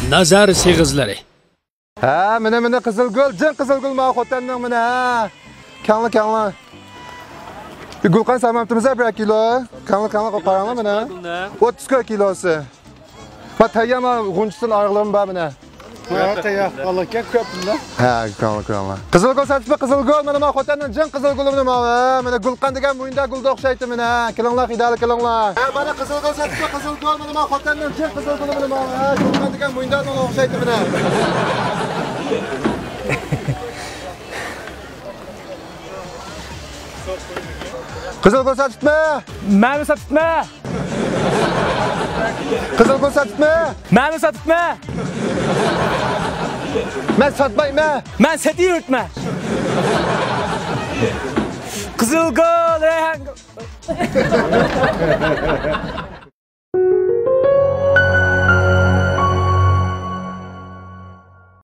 nazar seg'izlari. Ha, mana qizilgul, jin qizilgul ma xotanning mana. Kanli. Gulqan samamtimiz 1 kilo. Kanli qaranglar mana. 30 kilosi. Va tayyama g'unchisin oyog'larim bor mana. Ha, tayyor. Allohga ko'pmi? Ha, kanli. Qizilgul satishma qizilgul, mana xotanning jin qizilgulimni mana Gulqan degan bo'yinda gulda o'xshaydi mana. Kelinglar, hidali kelinglar. Ha, mana qizilgul satishma qizilgul, mana xotanning jin qizilgulimni mana. Gulqan degan bo'yinda o'xshaydi mana. Qizilgul satibmi? Meni satibmi? Qizilgul satibmi? Meni satibmi? Men satmayman. Men satyapman. Qizilgul